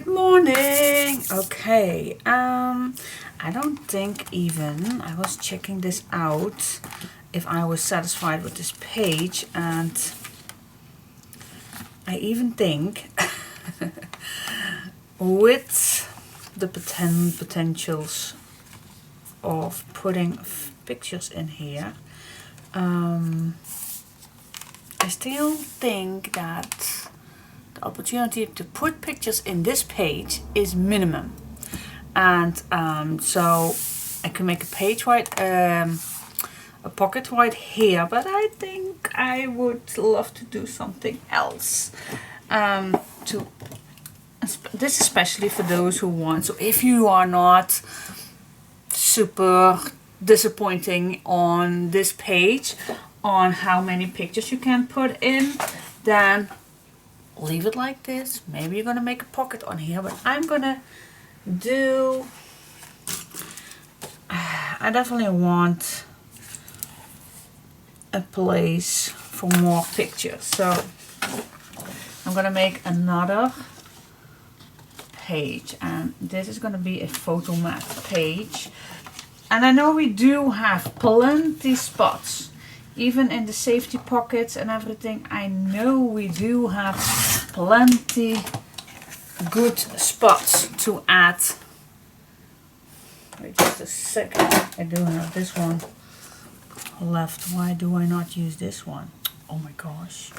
Good morning. Okay, I don't think even I was checking this out if I was satisfied with this page, and I even think with the potentials of putting pictures in here, I still think that the opportunity to put pictures in this page is minimum. And so I can make a page right, a pocket right here, but I think I would love to do something else. This especially for those who want, so if you are not super disappointing on this page on how many pictures you can put in, then leave it like this. Maybe you're gonna make a pocket on here, but I'm gonna do, I definitely want a place for more pictures, so I'm gonna make another page, and this is gonna be a photo mat page. And I know we do have plenty spots, even in the safety pockets and everything. I know we do have plenty good spots to add. Wait just a second. I do have this one left. Why do I not use this one? Oh my gosh.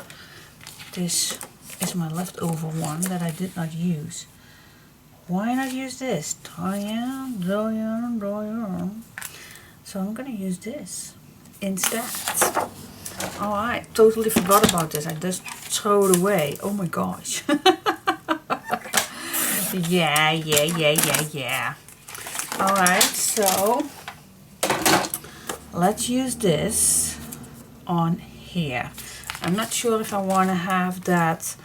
This is my leftover one that I did not use. Why not use this? So I'm gonna use this instead. Oh, I totally forgot about this. I just throw it away. Oh my gosh. Yeah. Alright, so let's use this on here. I'm not sure if I want to have that.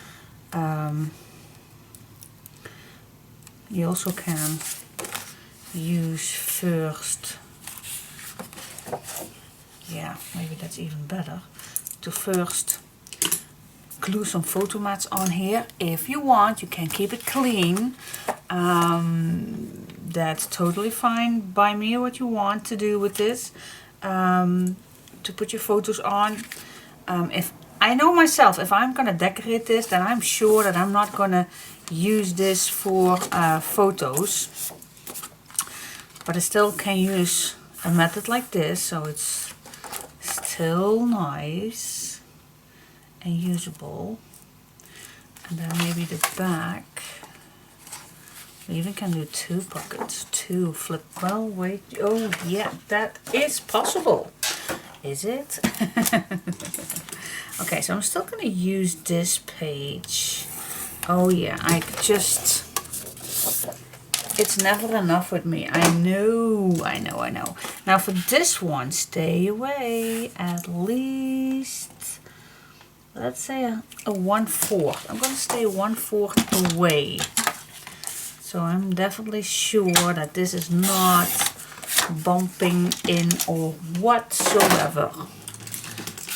You also can use first, yeah, maybe that's even better, to first glue some photo mats on here. If you want, you can keep it clean. That's totally fine by me, what you want to do with this, to put your photos on. If I know myself, if I'm gonna decorate this, then I'm sure that I'm not gonna use this for photos, but I still can use a method like this, so it's still nice and usable. And then maybe the back, we even can do two pockets, two flip. Well, wait, oh yeah, that is possible. Is it? Okay, so I'm still gonna use this page. Oh yeah, I just, it's never enough with me. I know. Now for this one, stay away at least, let's say a 1/4. I'm gonna stay 1/4 away. So I'm definitely sure that this is not bumping in or whatsoever.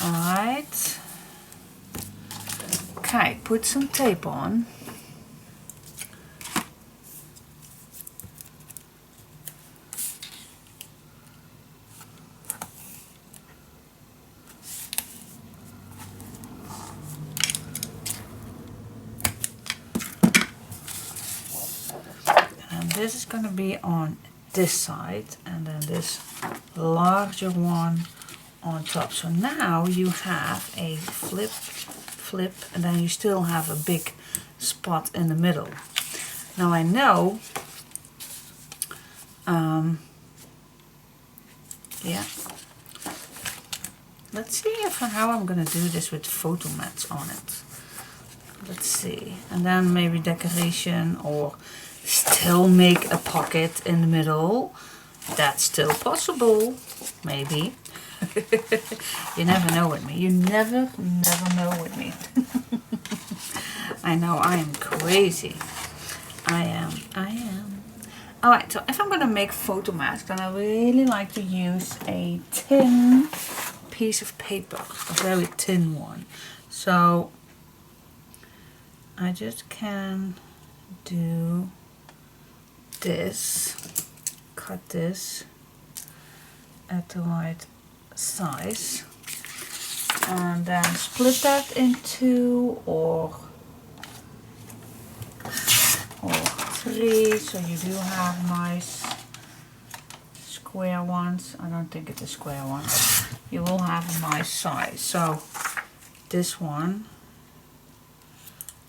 Alright. Okay, put some tape on. And this is going to be on this side, and then this larger one on top. So now you have a flip, and then you still have a big spot in the middle. Now I know, yeah, let's see how I'm gonna do this with photo mats on it. Let's see, and then maybe decoration, or still make a pocket in the middle. That's still possible, maybe. You never know with me. You never know with me. I know I am crazy. I am. Alright, so if I'm going to make photo mats, then I really like to use a thin piece of paper. A very thin one. So I just can do this, cut this at the right size, and then split that in two or three, so you do have nice square ones. I don't think it's a square one, but you will have a nice size. So this one,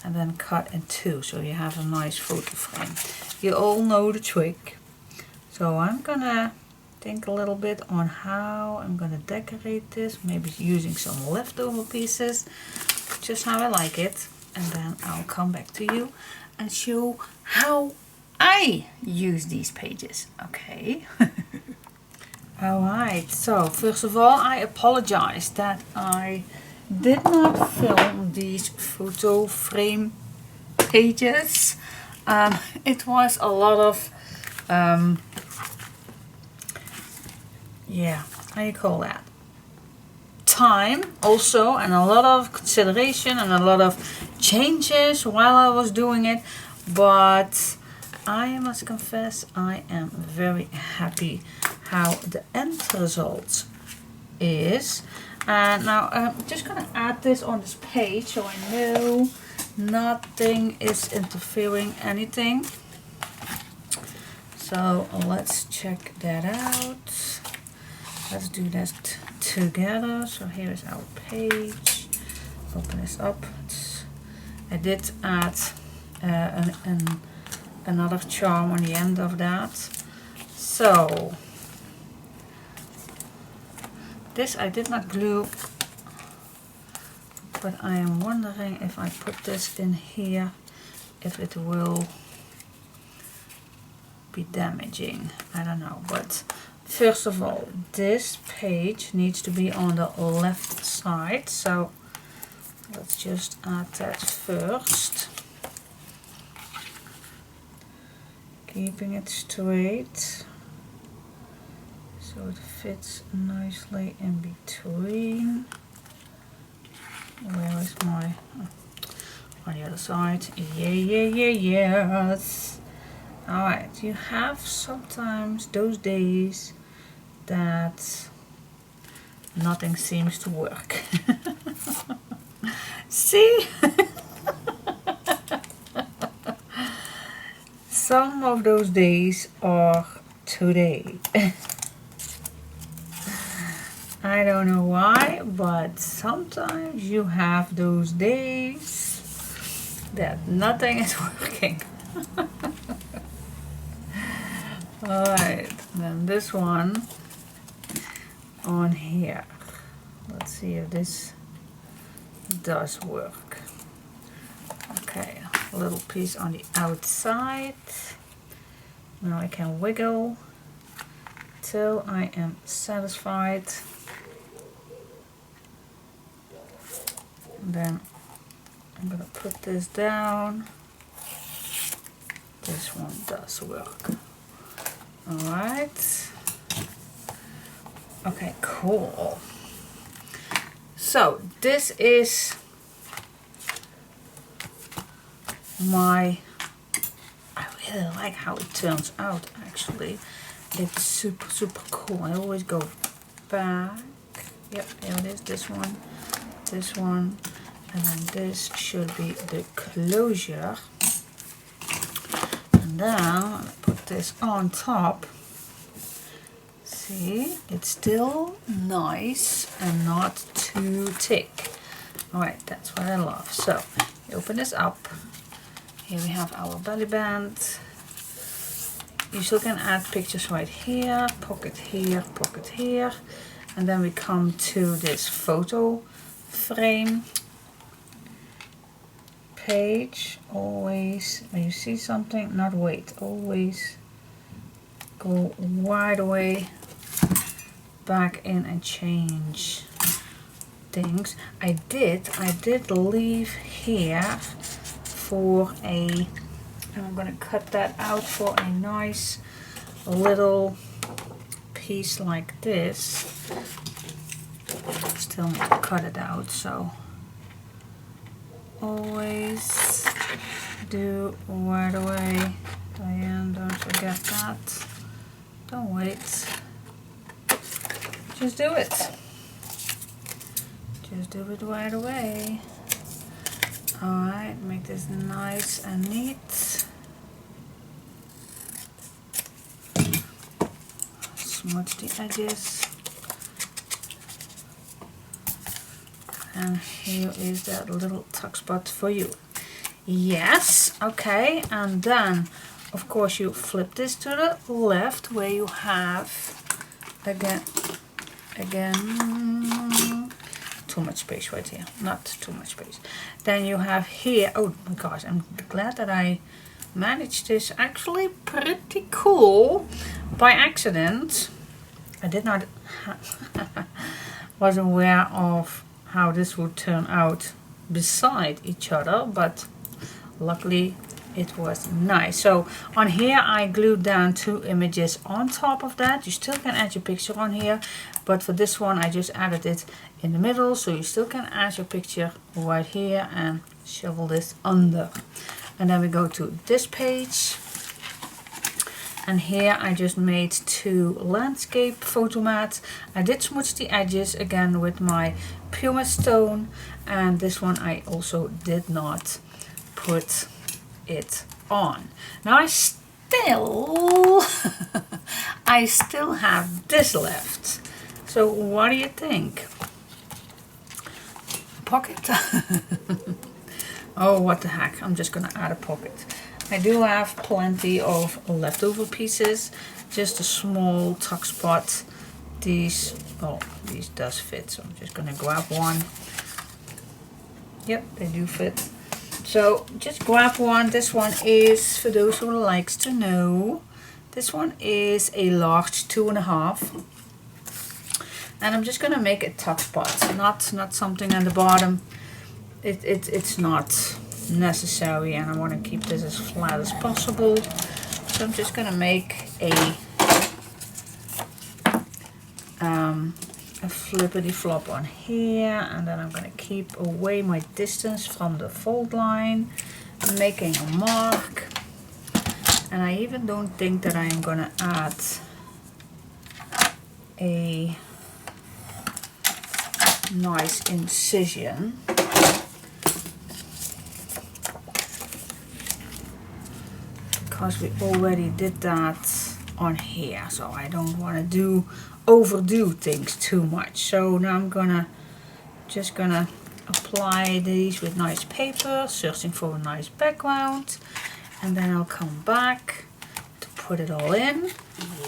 and then cut in two, so you have a nice photo frame. You all know the trick. So I'm gonna think a little bit on how I'm gonna decorate this, maybe using some leftover pieces, just how I like it, and then I'll come back to you and show how I use these pages. Okay. Alright, so first of all, I apologize that I did not film these photo frame pages. It was a lot of yeah, how you call that, time also, and a lot of consideration and a lot of changes while I was doing it, but I must confess I am very happy how the end result is. And now I'm just gonna add this on this page so I know nothing is interfering anything. So let's check that out. Let's do that together. So here is our page. Open this up. I did add another charm on the end of that. So this I did not glue, but I am wondering if I put this in here, if it will be damaging. I don't know, but first of all, this page needs to be on the left side, so let's just add that first. Keeping it straight so it fits nicely in between. Where is my, on the other side? Yes. Alright, you have sometimes those days that nothing seems to work. See? Some of those days are today. I don't know why, but sometimes you have those days that nothing is working. Alright, then this one on here. Let's see if this does work. Okay, a little piece on the outside. Now I can wiggle till I am satisfied. Then I'm gonna put this down. This one does work. Alright. Okay, cool. So this is my, I really like how it turns out actually. It's super cool. I always go back. Yep, here it is, this one, and then this should be the closure. And then I put this on top. See, it's still nice and not too thick. Alright, that's what I love. So, you open this up. Here we have our belly band. You still can add pictures right here, pocket here, and then we come to this photo frame page. Always, when you see something, not wait, always go right away back in and change things. I did leave here for a, and I'm gonna cut that out for a nice little piece like this. Still need to cut it out, so always do right away. Diane, don't forget that. Don't wait. Just do it. Just do it right away. Alright, make this nice and neat. Smudge the edges. And here is that little tuck spot for you. Yes, okay, and then of course you flip this to the left where you have again too much space right here, not too much space. Then you have here, oh my gosh, I'm glad that I managed this actually pretty cool by accident. I did not was aware of how this would turn out beside each other, but luckily it was nice. So on here I glued down 2 images on top of that. You still can add your picture on here, but for this one I just added it in the middle, so you still can add your picture right here and shovel this under. And then we go to this page, and here I just made 2 landscape photo mats. I did smudge the edges again with my pumice stone, and this one I also did not put it on. Now I still have this left. So what do you think? Pocket? Oh, what the heck, I'm just gonna add a pocket. I do have plenty of leftover pieces, just a small tuck spot. These does fit, so I'm just gonna grab one. Yep, they do fit. So just grab one. This one is, for those who likes to know, this one is a large 2.5. And I'm just gonna make a tuck spot, not something on the bottom. It's not necessary, and I want to keep this as flat as possible. So I'm just gonna make a flippity flop on here, and then I'm gonna keep away my distance from the fold line, making a mark. And I even don't think that I am gonna add a nice incision. Because we already did that on here, so I don't want to overdo things too much. So now I'm just gonna apply these with nice paper, searching for a nice background, and then I'll come back to put it all in.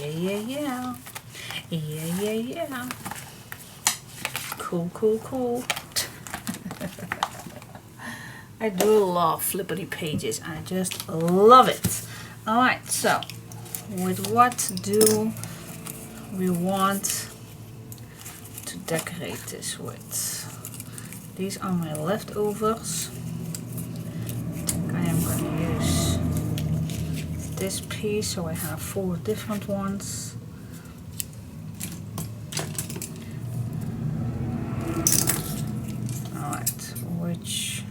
Yeah. Cool. I do love flippity pages. I just love it. Alright, so with what do we want to decorate this with? These are my leftovers. I am going to use this piece, so I have 4 different ones. Alright, which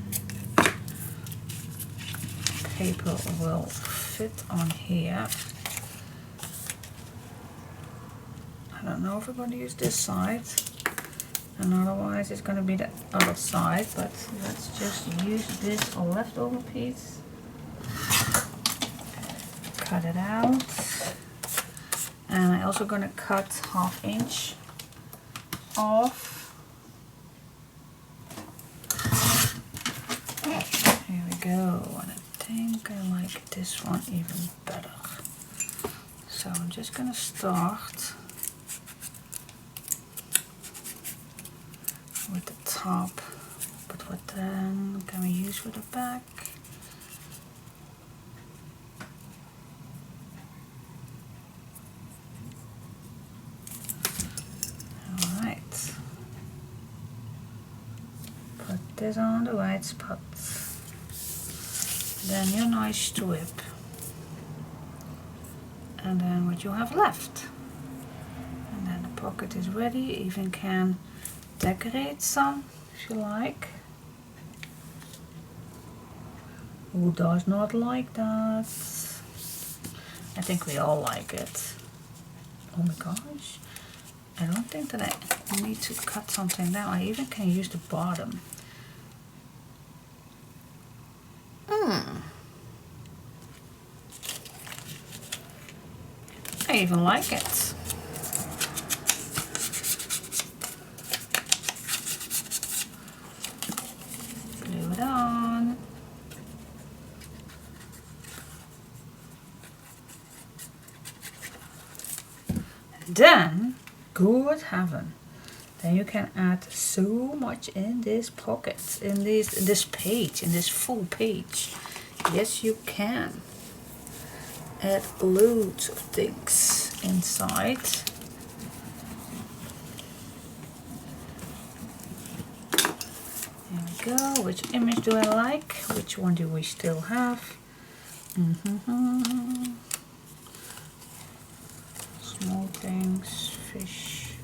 paper will fit on here? I don't know if we're going to use this side, and otherwise it's going to be the other side, but let's just use this leftover piece. Cut it out, and I'm also going to cut 1/2 inch off. Here we go, and I think I like this one even better. So I'm just going to start with the top, but what then can we use for the back? Alright, put this on the right spot, then your nice strip, and then what you have left, and then the pocket is ready. You even can decorate some if you like. Who does not like that? I think we all like it. Oh my gosh. I don't think that I need to cut something down. I even can use the bottom. I even like it. Glue it on. And then, good heaven, then you can add so much in this pocket, in this page, in this full page. Yes, you can. Add loads of things inside. There we go. Which image do I like? Which one do we still have? Small things, fish.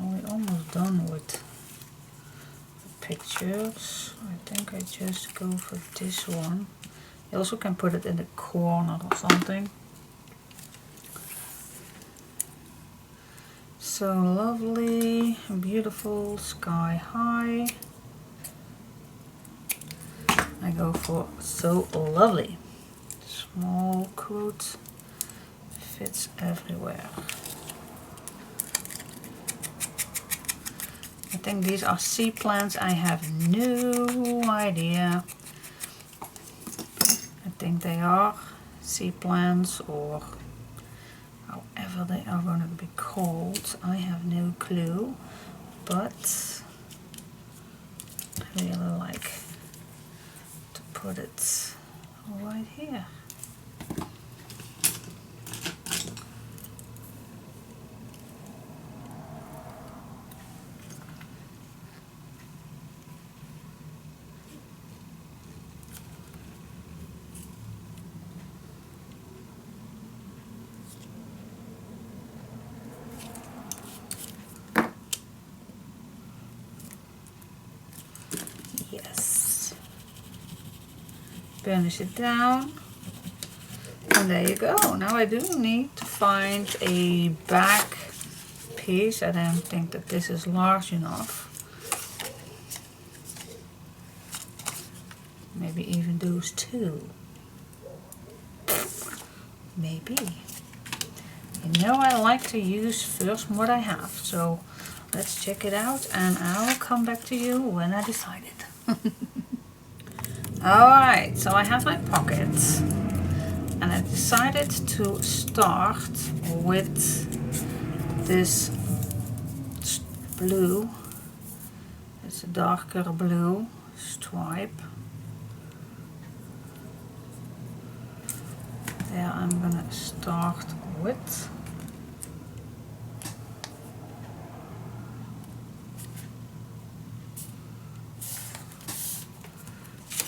Oh, we're almost done with pictures. I think I just go for this one. You also can put it in the corner or something. So lovely, beautiful, sky high. I go for so lovely. Small quote, fits everywhere. I think these are sea plants. I have no idea. I think they are sea plants or however they are going to be called. I have no clue, but I really like to put it right here. Yes. Burnish it down. And there you go. Now I do need to find a back piece. I don't think that this is large enough. Maybe even those two. Maybe. You know, I like to use first what I have. So let's check it out and I'll come back to you when I decided. Alright, so I have my pockets. And I decided to start with this blue. It's a darker blue stripe. There I'm gonna start with.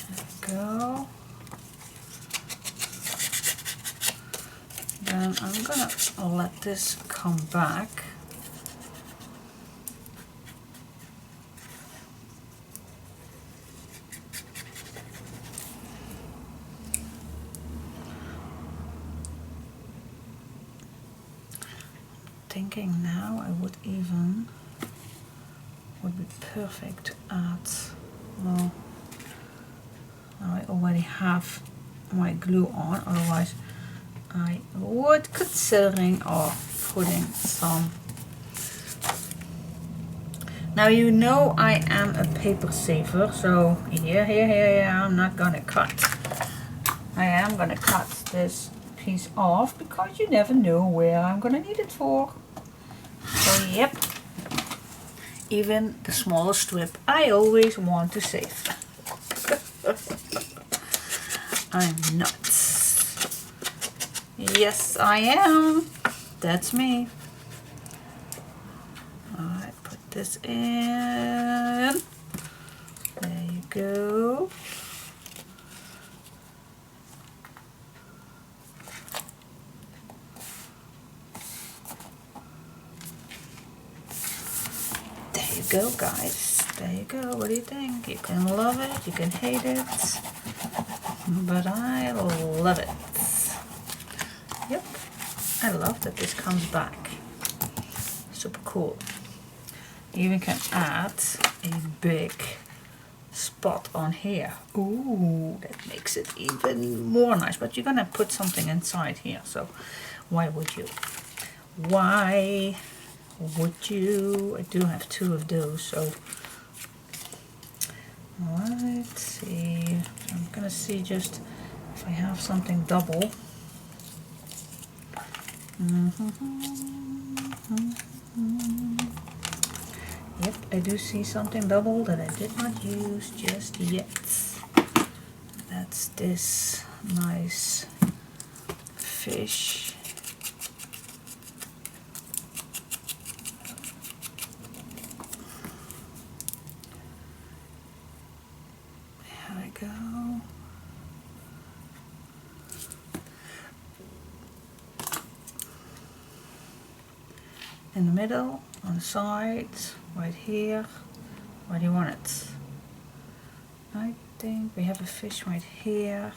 There we go. Then I'm gonna let this come back. Thinking now I would be perfect to add, well, now I already have my glue on, otherwise I would considering of putting some. Now you know I am a paper saver, so here, I'm not gonna cut. I am gonna cut this piece off because you never know where I'm gonna need it for. So yep, even the smallest strip I always want to save. I'm nuts. Yes, I am. That's me. Alright, put this in. There you go. There you go, guys. There you go. What do you think? You can love it, you can hate it, but I love it. Yep, I love that this comes back. Super cool. You even can add a big spot on here. Ooh, that makes it even more nice. But you're gonna put something inside here, so why would you? Why would you? I do have 2 of those, so let's see. I'm gonna see just if I have something double. Yep, I do see something double that I did not use just yet. That's this nice fish. There we go. In the middle, on the sides, right here. Where do you want it? I think we have a fish right here,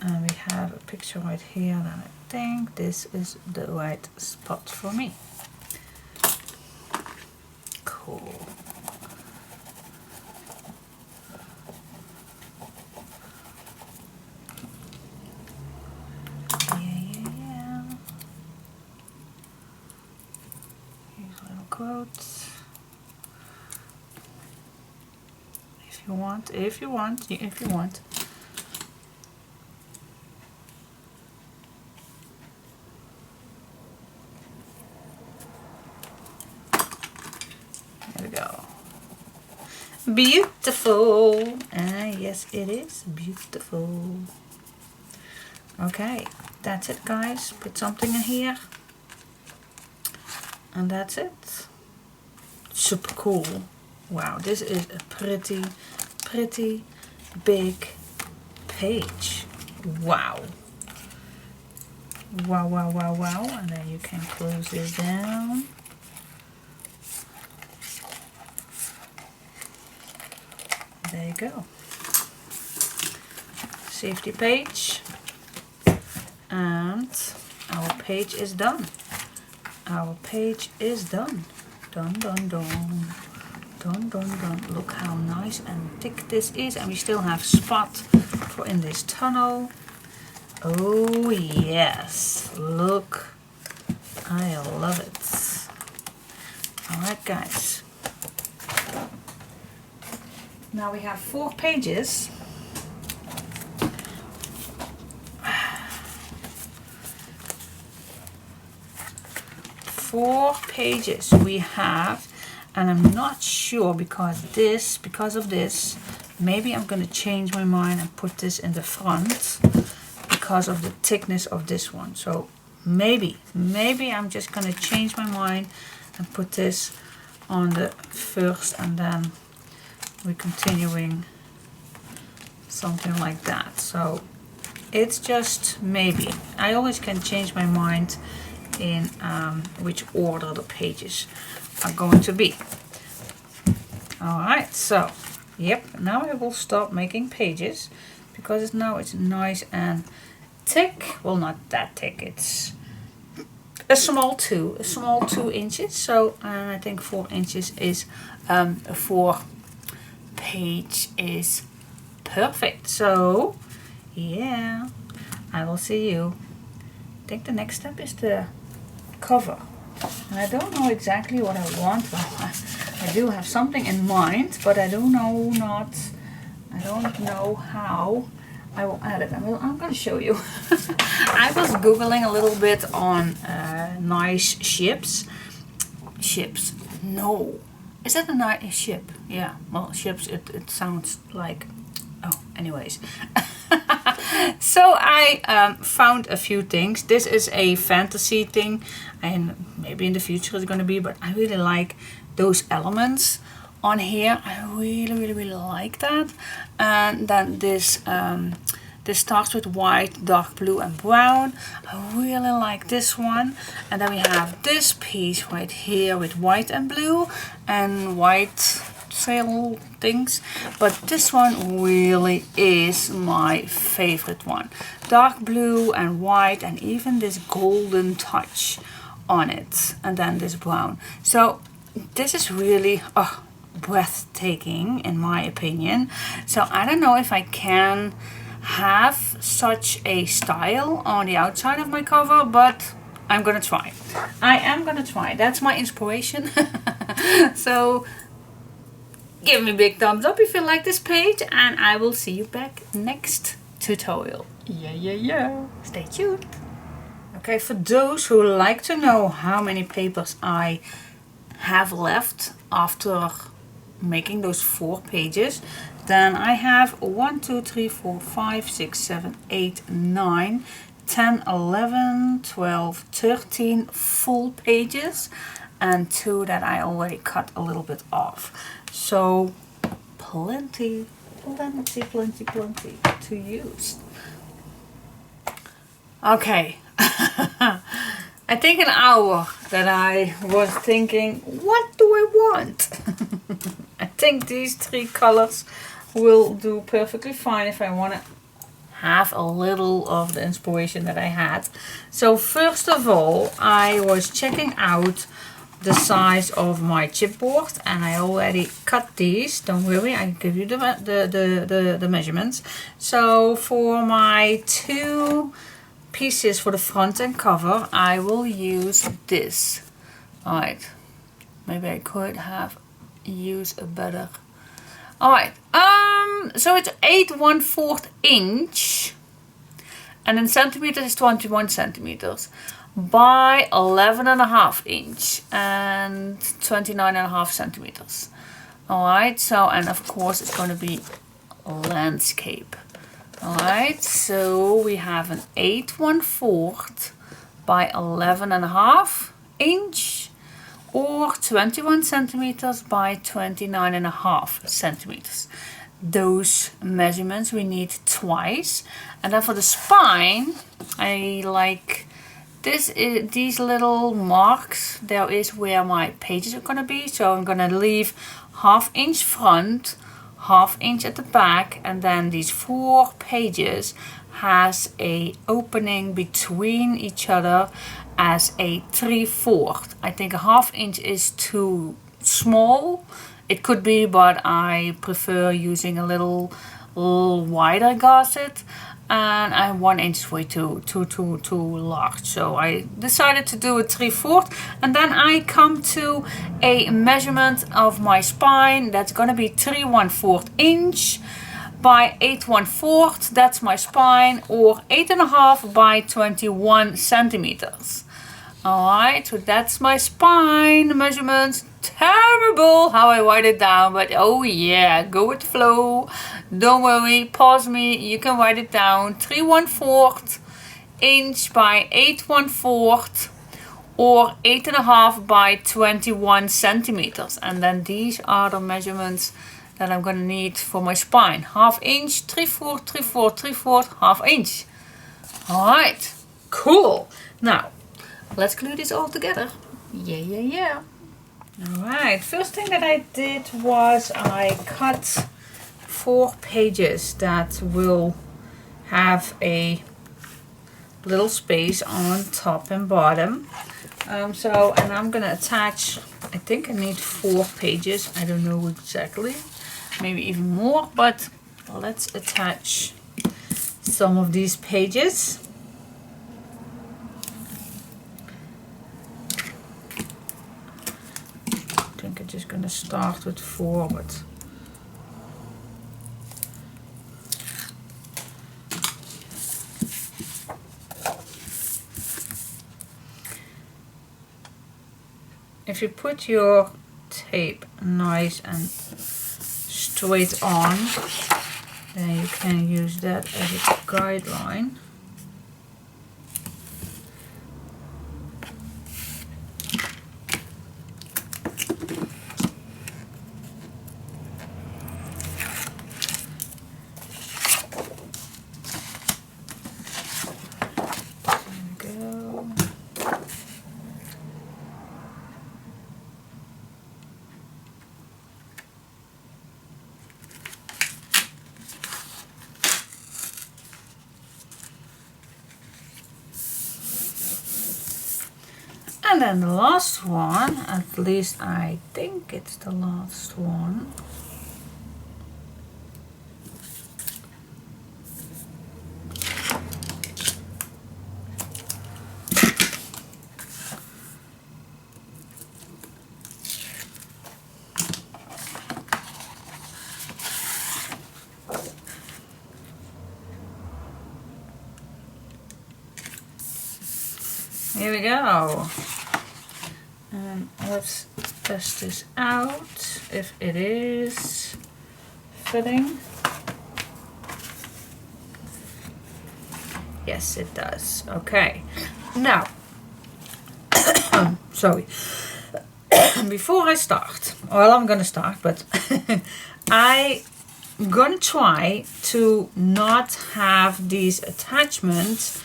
and we have a picture right here, and I think this is the right spot for me. Cool. Yeah. Here's little quotes. If you want. There we go. Beautiful. Yes, it is beautiful. Okay, that's it, guys. Put something in here. And that's it. Super cool. Wow, this is a pretty big page. Wow. Wow. And then you can close this down. There you go. Safety page. And our page is done. Our page is done. Done. Look how nice and thick this is, and we still have spot for in this tunnel. Oh yes, look, I love it. Alright guys, now we have 4 pages. Four pages we have. And I'm not sure because of this, maybe I'm gonna change my mind and put this in the front because of the thickness of this one. So maybe I'm just gonna change my mind and put this on the first, and then we're continuing something like that. So it's just maybe. I always can change my mind in which order the pages are going to be. Alright, so yep, now I will stop making pages because now it's nice and thick. Well, not that thick, it's a small 2 inches. So I think 4 inches is a 4 page is perfect. So yeah, I will see you. I think the next step is the cover. And I don't know exactly what I want. Well, I do have something in mind, but I don't know how I will add it. I'm going to show you. I was googling a little bit on nice ships. Ships? No. Is that a nice ship? Yeah. Well, ships. It sounds like. Oh, anyways. So I found a few things. This is a fantasy thing, and maybe in the future it's going to be, but I really like those elements on here. I really like that. And then this this starts with white, dark blue and brown. I really like this one. And then we have this piece right here with white and blue and white sale things, but this one really is my favorite one. Dark blue and white, and even this golden touch on it, and then this brown. So this is really breathtaking in my opinion. So I don't know if I can have such a style on the outside of my cover, but I'm gonna try. I am gonna try. That's my inspiration. So give me a big thumbs up if you like this page, and I will see you back next tutorial. Yeah. Stay tuned. Okay, for those who like to know how many papers I have left after making those 4 pages, then I have 1, 2, 3, 4, 5, 6, 7, 8, 9, 10, 11, 12, 13 full pages, and 2 that I already cut a little bit off. So plenty to use. Okay. I think an hour that I was thinking, what do I want? I think these 3 colors will do perfectly fine if I want to have a little of the inspiration that I had. So first of all, I was checking out the size of my chipboard, and I already cut these. Don't worry, I give you the measurements. So for my 2 pieces for the front and cover, I will use this. Alright, maybe I could have used a better. Alright, so it's 8 1/4 inch, and in centimeters is 21 centimeters by 11.5 inch and 29.5 centimeters. Alright, so, and of course it's going to be landscape. Alright, so we have an 8 1/4 by 11.5 inch or 21 centimeters by 29.5 centimeters. Those measurements we need twice. And then for the spine, I like these little marks. There is where my pages are going to be. So I'm going to leave 1/2 inch front, 1/2 inch at the back, and then these 4 pages has a opening between each other as a 3/4. I think a 1/2 inch is too small. It could be, but I prefer using a little wider gusset, and 1 inch is way too large. So I decided to do a 3/4, and then I come to a measurement of my spine. That's going to be 3 1/4 inch by 8 1/4. That's my spine, or 8.5 by 21 centimeters. Alright, so that's my spine measurements. Terrible how I write it down, but oh yeah, go with the flow. Don't worry, pause me, you can write it down. 3 1/4 inch by 8 1/4 or 8.5 by 21 centimeters. And then these are the measurements that I'm gonna need for my spine. 1/2 inch, 3/4, 3/4, 3/4, 1/2 inch. Alright, cool. Now, let's glue this all together. Yeah. Alright, first thing that I did was I cut 4 pages that will have a little space on top and bottom. And I'm gonna attach, I think I need 4 pages, I don't know exactly, maybe even more, but let's attach some of these pages. I think I'm just gonna start with 4, but if you put your tape nice and straight on, then you can use that as a guideline. And then the last one, at least I think it's the last one. Here we go. And let's test this out if it is fitting. Yes, it does. Okay. Now, sorry. Before I start, well, I'm gonna start, but I'm gonna try to not have these attachments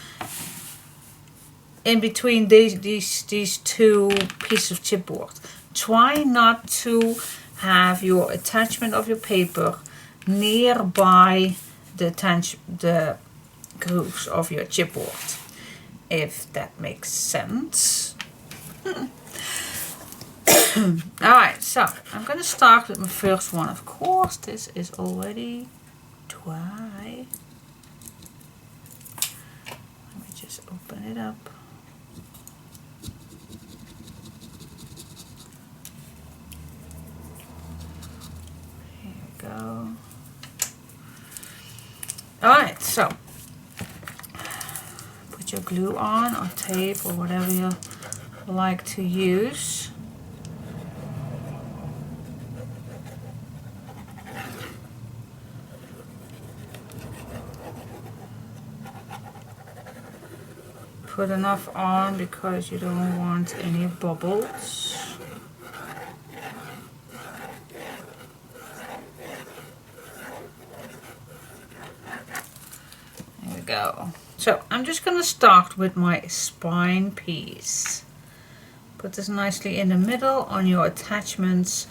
in between these two pieces of chipboard. Try not to have your attachment of your paper nearby the grooves of your chipboard, if that makes sense. Alright, so I'm gonna start with my first one. Of course, this is already dry. Let me just open it up. Go. Alright, so put your glue on or tape or whatever you like to use. Put enough on because you don't want any bubbles. Go. So I'm just going to start with my spine piece. Put this nicely in the middle on your attachments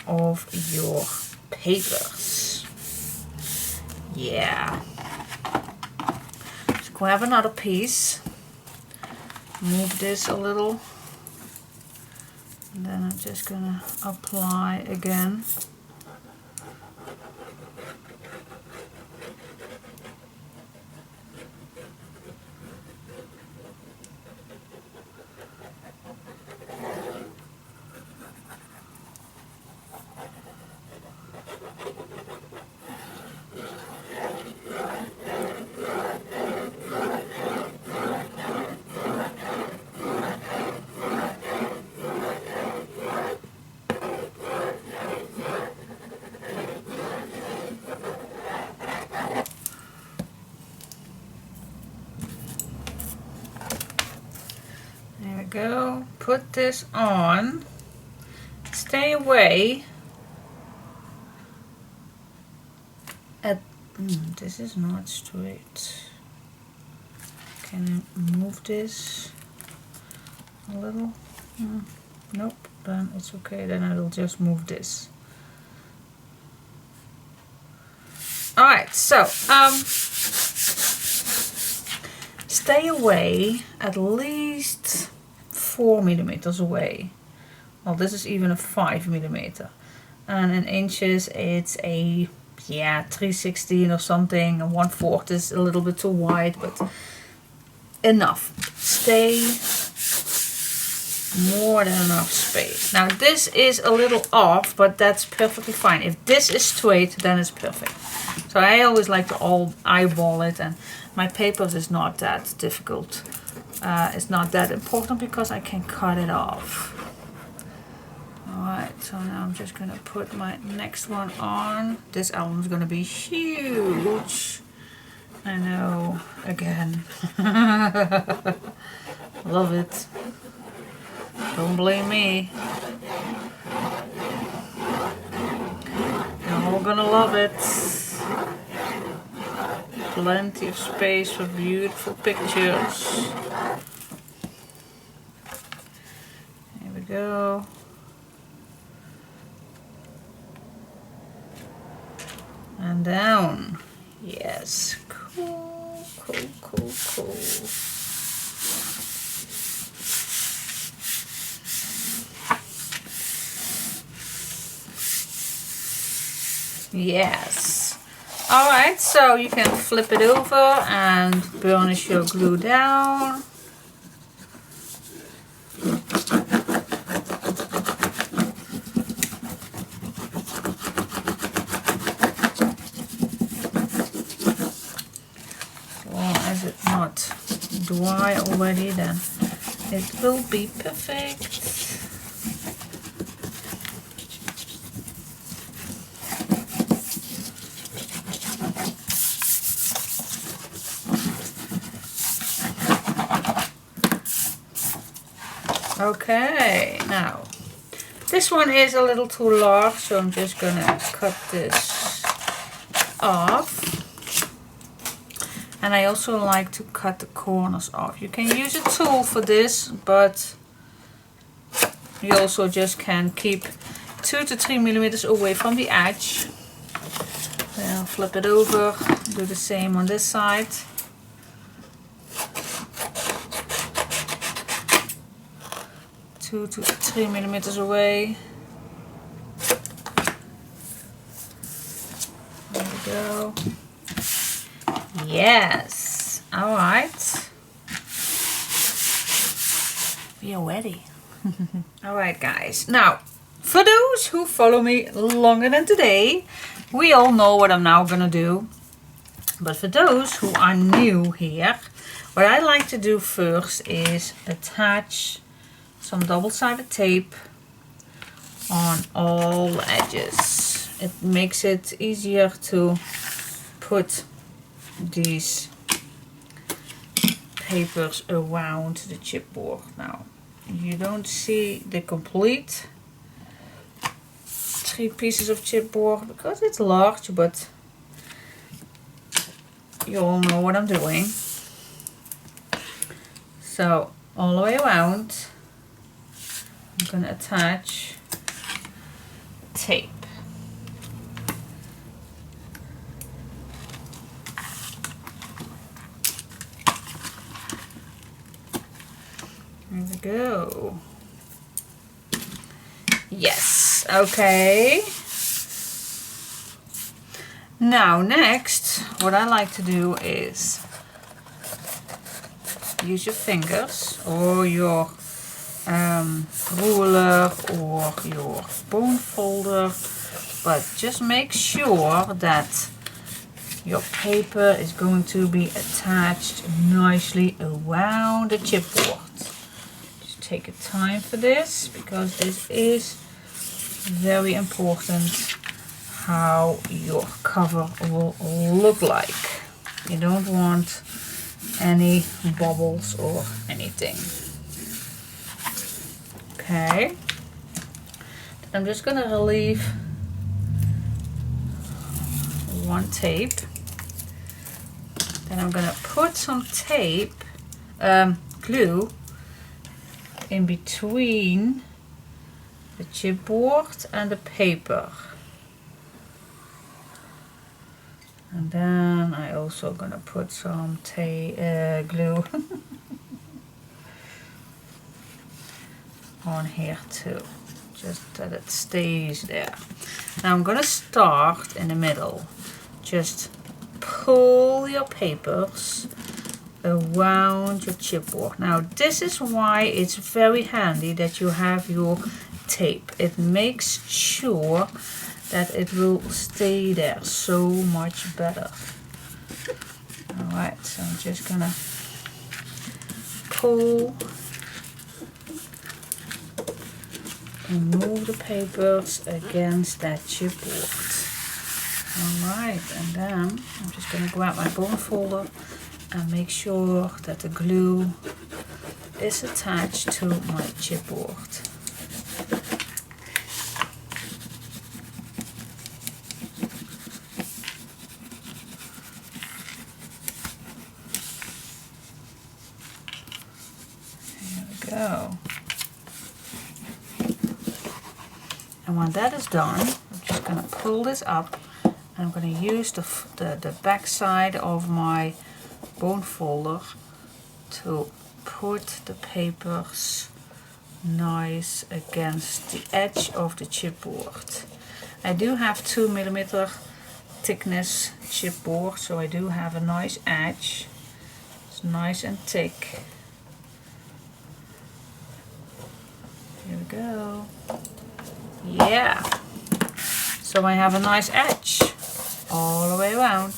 of your papers. Yeah. Let's grab another piece. Move this a little. And then I'm just going to apply again. Go, put this on, stay away at, this is not straight. Can I move this a little? Nope, then it's okay, then I will just move this. Alright, so stay away at least 4 millimeters away. Well, this is even a 5 millimeter, and in inches it's a 3/16 or something, and 1/4 is a little bit too wide, but enough. Stay more than enough space. Now this is a little off, but that's perfectly fine. If this is straight, then it's perfect. So I always like to eyeball it, and my papers is not that difficult. It's not that important because I can cut it off. Alright, so now I'm just going to put my next one on. This album is going to be huge. I know, again. Love it. Don't blame me. You're all gonna love it. Plenty of space for beautiful pictures. Here we go. And down. Yes. Cool, cool, cool, cool. Yes. Alright, so you can flip it over and burnish your glue down. As long as it's not dry already, then it will be perfect. Okay, now this one is a little too large, so I'm just gonna cut this off. And I also like to cut the corners off. You can use a tool for this, but you also just can keep 2 to 3 millimeters away from the edge. Then flip it over, do the same on this side. Two to 3 millimeters away. There we go. Yes. All right. We are ready. All right, guys. Now, for those who follow me longer than today, we all know what I'm now gonna do. But for those who are new here, what I like to do first is attach some double-sided tape on all edges. It makes it easier to put these papers around the chipboard. Now, you don't see the complete 3 pieces of chipboard because it's large, but you all know what I'm doing. So, all the way around, I'm going to attach tape. There we go. Yes, okay. Now next, what I like to do is use your fingers or your ruler or your bone folder, but just make sure that your paper is going to be attached nicely around the chipboard. Just take your time for this because this is very important how your cover will look like. You don't want any bubbles or anything. Okay, I'm just gonna relieve one tape. Then I'm gonna put some tape, glue, in between the chipboard and the paper. And then I also gonna put some glue on here too, just that it stays there. Now I'm gonna start in the middle. Just pull your papers around your chipboard. Now this is why it's very handy that you have your tape. It makes sure that it will stay there so much better. Alright, so I'm just gonna pull and move the papers against that chipboard. Alright, and then I'm just gonna grab my bone folder and make sure that the glue is attached to my chipboard. Go. And when that is done, I'm just going to pull this up and I'm going to use the back side of my bone folder to put the papers nice against the edge of the chipboard. I do have 2mm thickness chipboard, so I do have a nice edge. It's nice and thick. Here we go. Yeah. So I have a nice edge all the way around.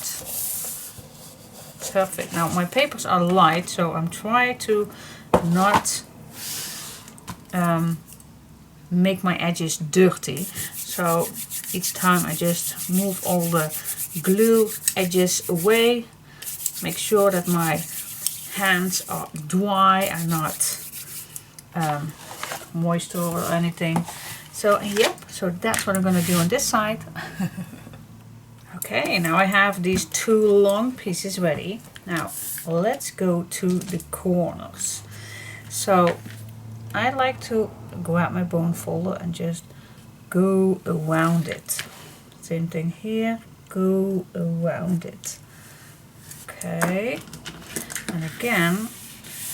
Perfect. Now my papers are light, so I'm trying to not make my edges dirty. So each time I just move all the glue edges away. Make sure that my hands are dry and not moist or anything. So yep, so that's what I'm going to do on this side. Okay, now I have these 2 long pieces ready. Now let's go to the corners. So I like to grab my bone folder and just go around it. Same thing here, go around it. Okay, and again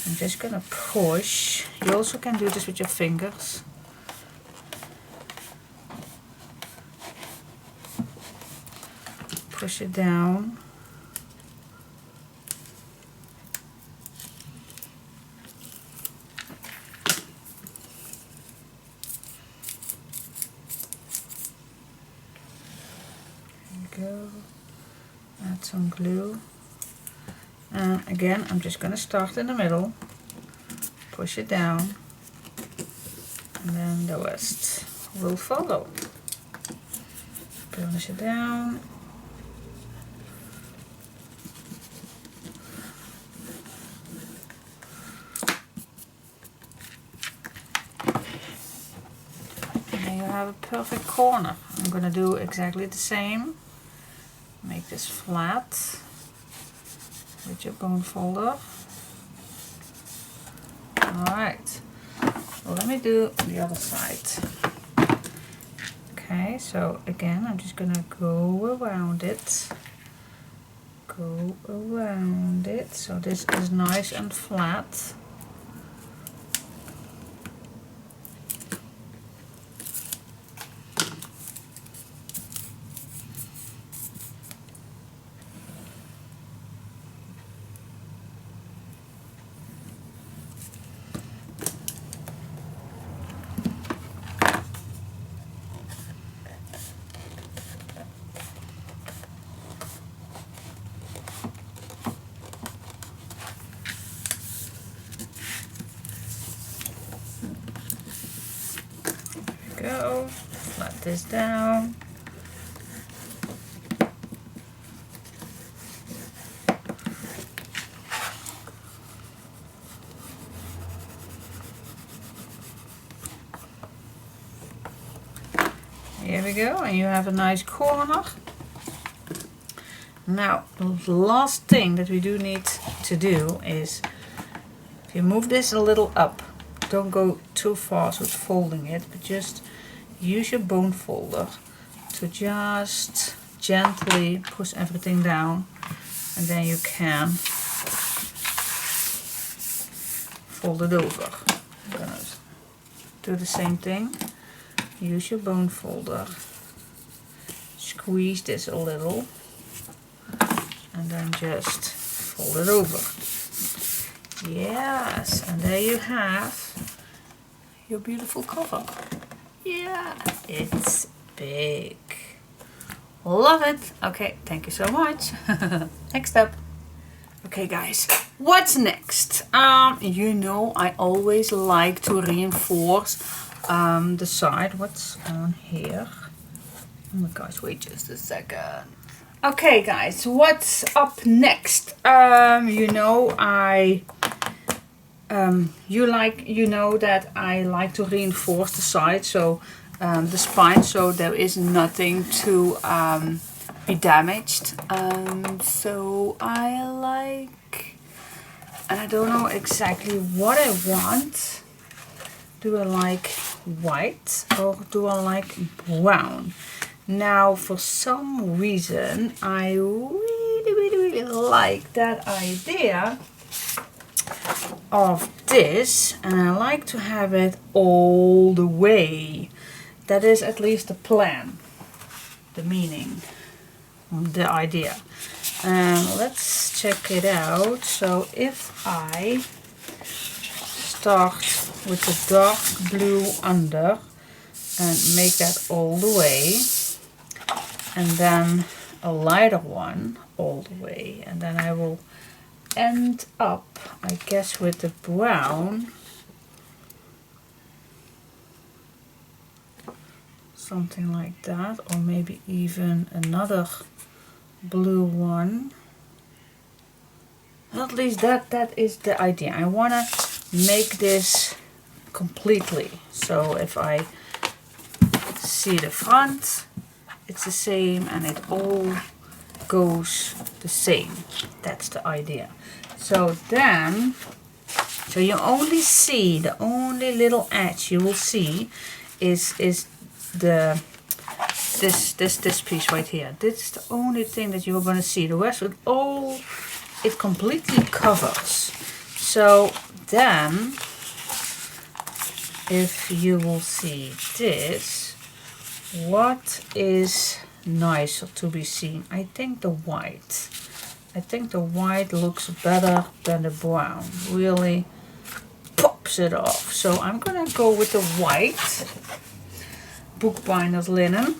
I'm just gonna push. You also can do this with your fingers. Push it down. Go, add some glue, and again I'm just going to start in the middle, push it down, and then the rest will follow. Burnish it down, and then you have a perfect corner. I'm going to do exactly the same. Make this flat with your bone folder. Alright, well, let me do the other side. Okay, so again I'm just gonna go around it. Go around it, so this is nice and flat. Go, flat this down. Here we go, and you have a nice corner. Now, the last thing that we do need to do is, if you move this a little up, don't go too fast with folding it, but just use your bone folder to just gently push everything down, and then you can fold it over. I'm gonna do the same thing. Use your bone folder, squeeze this a little, and then just fold it over. Yes, and there you have your beautiful cover. Yeah, it's big. Love it. Okay, thank you so much. Next up. Okay guys, what's next? You know I always like to reinforce the side. What's on here? Oh my gosh, wait just a second. Okay guys, what's up next? You know you know that I like to reinforce the side, so the spine, so there is nothing to be damaged. So I like, and I don't know exactly what I want. Do I like white or do I like brown? Now for some reason I really like that idea of this, and I like to have it all the way. That is at least the plan. the meaning, the idea. Let's check it out. So if I start with the dark blue under and make that all the way, and then a lighter one all the way, and then I will end up, I guess, with the brown, something like that, or maybe even another blue one. At least that is the idea. I want to make this completely, so if I see the front, it's the same and it all goes the same. That's the idea. So then, so you only see, the only little edge you will see is the this piece right here. This is the only thing that you're going to see. The rest of it all, it completely covers. So then, if you will see this, what is nicer to be seen? I think the white. I think the white looks better than the brown. Really pops it off. So I'm gonna go with the white bookbinder's linen.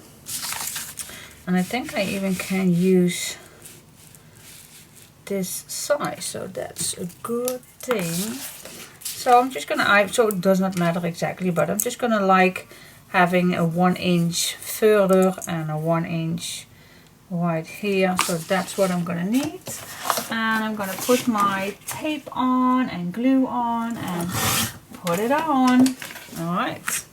And I think I even can use this size, so that's a good thing. So I'm just gonna, so it does not matter exactly, but I'm just gonna like having a 1 inch further and a 1 inch right here. So that's what I'm gonna need. And I'm gonna put my tape on and glue on and put it on. All right.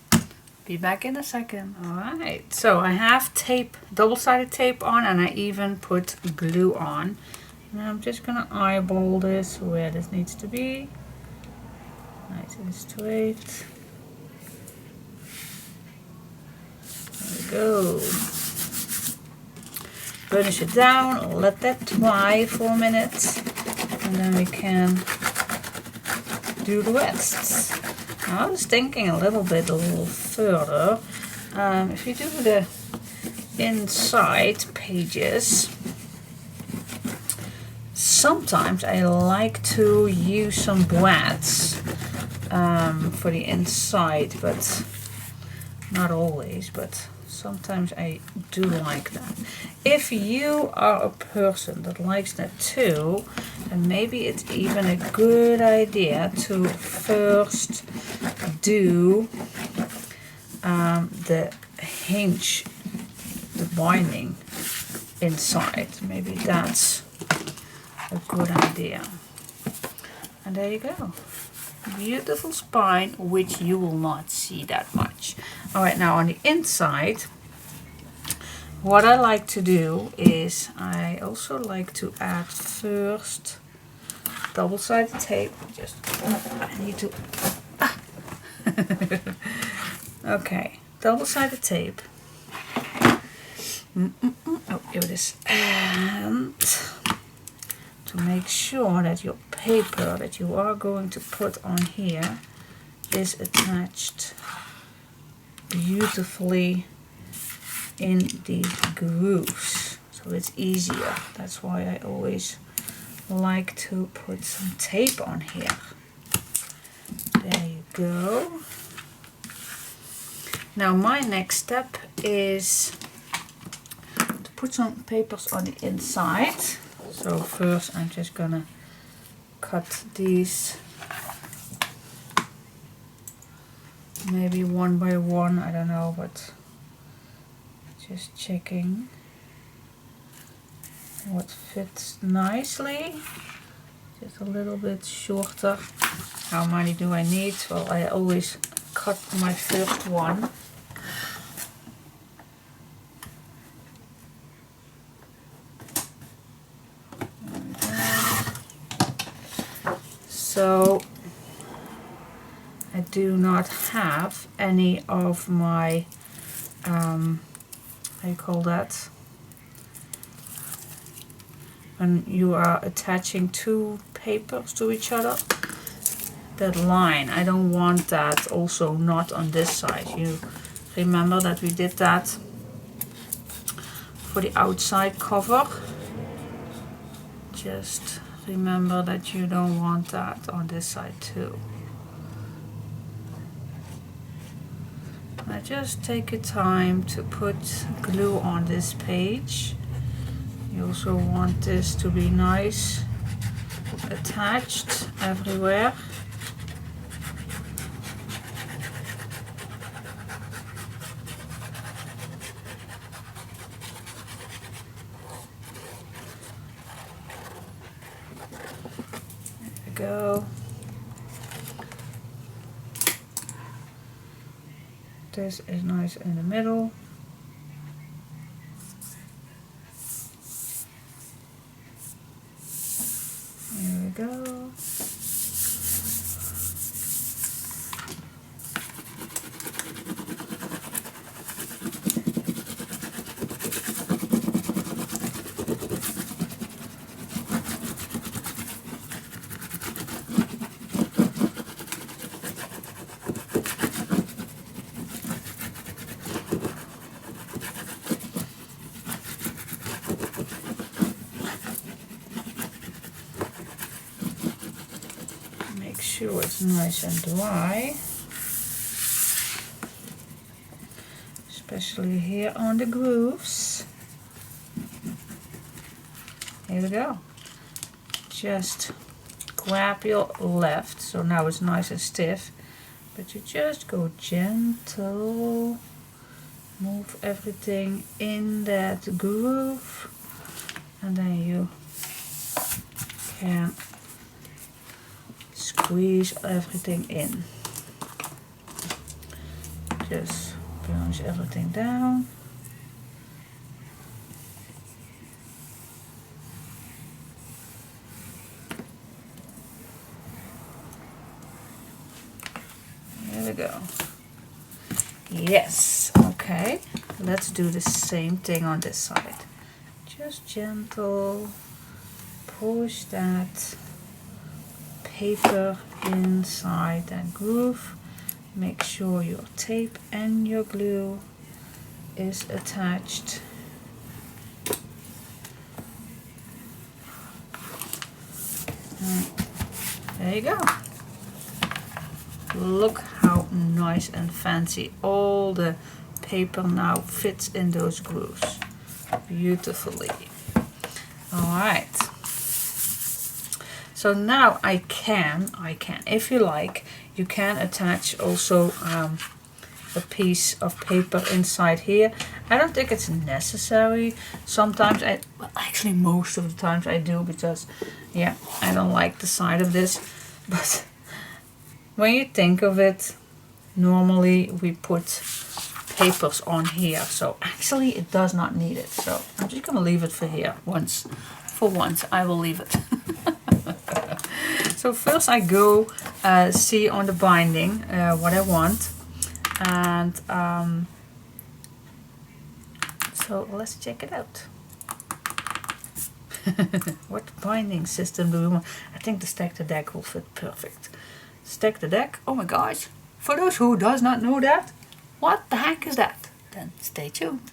Be back in a second. Alright, so I have tape, double-sided tape on, and I even put glue on. And I'm just gonna eyeball this where this needs to be. Nice and straight. There we go. Burnish it down, let that dry for a minute, and then we can do the rest. I was thinking a little further. If you do the inside pages, sometimes I like to use some brads for the inside, but not always, but sometimes I do like that. If you are a person that likes that too, then maybe it's even a good idea to first do the hinge, the binding inside. Maybe that's a good idea. And there you go. Beautiful spine, which you will not see that much. Alright, now on the inside, what I like to do is I also like to add first double-sided tape. Just, I need to, okay, double-sided tape. Oh, here it is. And to make sure that your paper that you are going to put on here is attached beautifully in these grooves, so it's easier. That's why I always like to put some tape on here. There you go. Now my next step is to put some papers on the inside. So first I'm just gonna cut these maybe one by one, I don't know, but just checking what fits nicely. Just a little bit shorter. How many do I need? Well, I always cut my first one. So I do not have any of my, how you call that? When you are attaching two papers to each other, that line, I don't want that also not on this side. You remember that we did that for the outside cover. Just remember that you don't want that on this side too. Now just take your time to put glue on this page. You also want this to be nice, attached everywhere. There we go. This is nice in the middle. There we go. Make sure it's nice and dry, especially here on the grooves. Here we go. Just grab your left, so now it's nice and stiff, but you just go gentle, move everything in that groove, and then you can squeeze everything in. Just push everything down. There we go. Yes, okay. Let's do the same thing on this side. Just gentle push that paper inside that groove. Make sure your tape and your glue is attached. There you go. Look how nice and fancy all the paper now fits in those grooves beautifully. Alright. So now I can, if you like, you can attach also a piece of paper inside here. I don't think it's necessary. Sometimes well, actually most of the times I do, because yeah, I don't like the side of this. But when you think of it, normally we put papers on here. So actually it does not need it. So I'm just gonna leave it for here once. For once, I will leave it. So first I go see on the binding what I want, and so let's check it out. What binding system do we want? I think the stack the deck will fit perfect. Stack the deck, oh my gosh, for those who does not know that, what the heck is that? Then stay tuned.